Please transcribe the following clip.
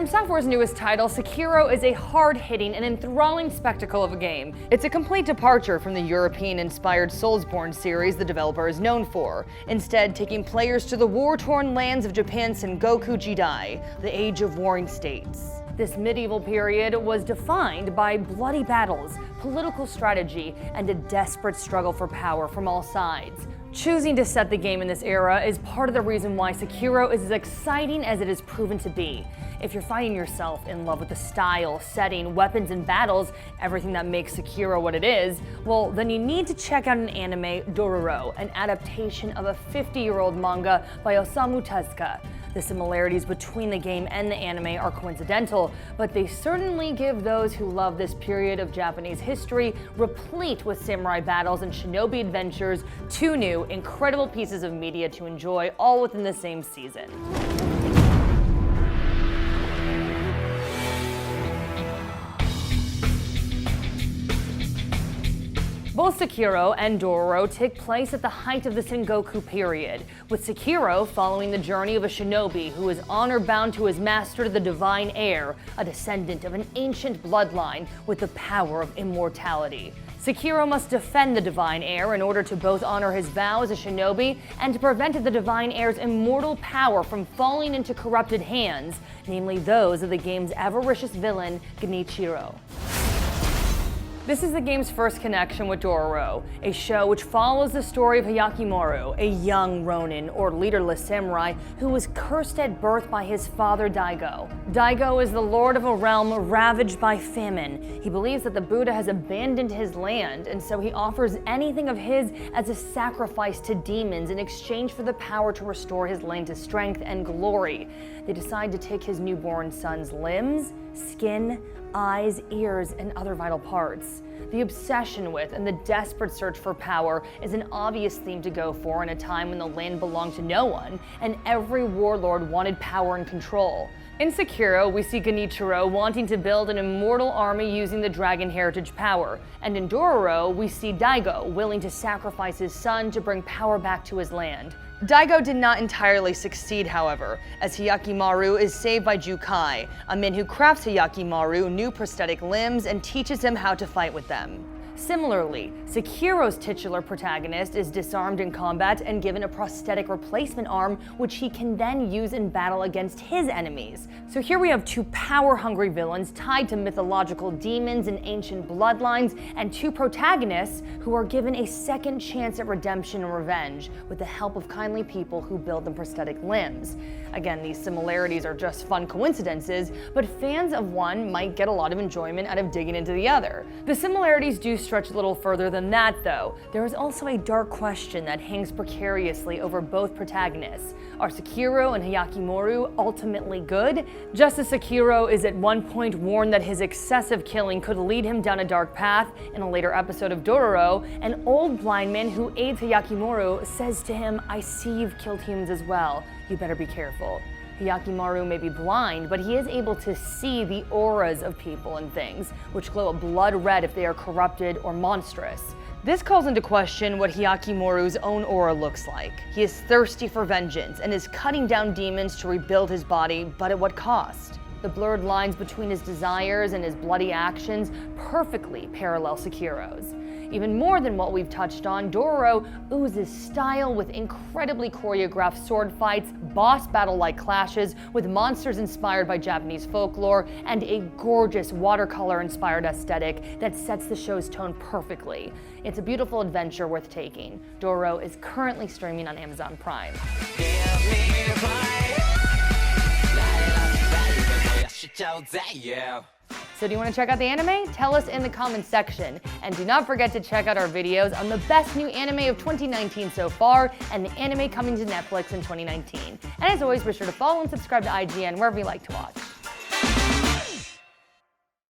From Software's newest title, Sekiro is a hard-hitting and enthralling spectacle of a game. It's a complete departure from the European-inspired Soulsborne series the developer is known for, instead taking players to the war-torn lands of Japan's Sengoku Jidai, the Age of Warring States. This medieval period was defined by bloody battles, political strategy, and a desperate struggle for power from all sides. Choosing to set the game in this era is part of the reason why Sekiro is as exciting as it has proven to be. If you're finding yourself in love with the style, setting, weapons, and battles, everything that makes Sekiro what it is, well, then you need to check out an anime, Dororo, an adaptation of a 50-year-old manga by Osamu Tezuka. The similarities between the game and the anime are coincidental, but they certainly give those who love this period of Japanese history, replete with samurai battles and shinobi adventures, two new, incredible pieces of media to enjoy, all within the same season. Both Sekiro and Dororo take place at the height of the Sengoku period, with Sekiro following the journey of a shinobi who is honor-bound to his master, the Divine Heir, a descendant of an ancient bloodline with the power of immortality. Sekiro must defend the Divine Heir in order to both honor his vow as a shinobi and to prevent the Divine Heir's immortal power from falling into corrupted hands, namely those of the game's avaricious villain, Genichiro. This is the game's first connection with Dororo, a show which follows the story of Hyakimaru, a young ronin or leaderless samurai who was cursed at birth by his father Daigo. Daigo is the lord of a realm ravaged by famine. He believes that the Buddha has abandoned his land, and so he offers anything of his as a sacrifice to demons in exchange for the power to restore his land to strength and glory. They decide to take his newborn son's limbs, skin, eyes, ears, and other vital parts. The obsession with and the desperate search for power is an obvious theme to go for in a time when the land belonged to no one and every warlord wanted power and control. In Sekiro, we see Genichiro wanting to build an immortal army using the dragon heritage power, and in Dororo, we see Daigo willing to sacrifice his son to bring power back to his land. Daigo did not entirely succeed, however, as Hyakimaru is saved by Jukai, a man who crafts Hyakimaru new prosthetic limbs and teaches him how to fight with them. Similarly, Sekiro's titular protagonist is disarmed in combat and given a prosthetic replacement arm, which he can then use in battle against his enemies. So here we have two power-hungry villains tied to mythological demons and ancient bloodlines, and two protagonists who are given a second chance at redemption and revenge with the help of kindly people who build them prosthetic limbs. Again, these similarities are just fun coincidences, but fans of one might get a lot of enjoyment out of digging into the other. The similarities do stretch a little further than that, though. There is also a dark question that hangs precariously over both protagonists. Are Sekiro and Hyakimaru ultimately good? Just as Sekiro is at one point warned that his excessive killing could lead him down a dark path, in a later episode of Dororo, an old blind man who aids Hyakimaru says to him, "I see you've killed humans as well. You better be careful." Hyakimaru may be blind, but he is able to see the auras of people and things, which glow a blood red if they are corrupted or monstrous. This calls into question what Hyakimaru's own aura looks like. He is thirsty for vengeance and is cutting down demons to rebuild his body, but at what cost? The blurred lines between his desires and his bloody actions perfectly parallel Sekiro's. Even more than what we've touched on, Dororo oozes style with incredibly choreographed sword fights, boss battle-like clashes with monsters inspired by Japanese folklore, and a gorgeous watercolor-inspired aesthetic that sets the show's tone perfectly. It's a beautiful adventure worth taking. Dororo is currently streaming on Amazon Prime. So do you want to check out the anime? Tell us in the comments section. And do not forget to check out our videos on the best new anime of 2019 so far and the anime coming to Netflix in 2019. And as always, be sure to follow and subscribe to IGN wherever you like to watch.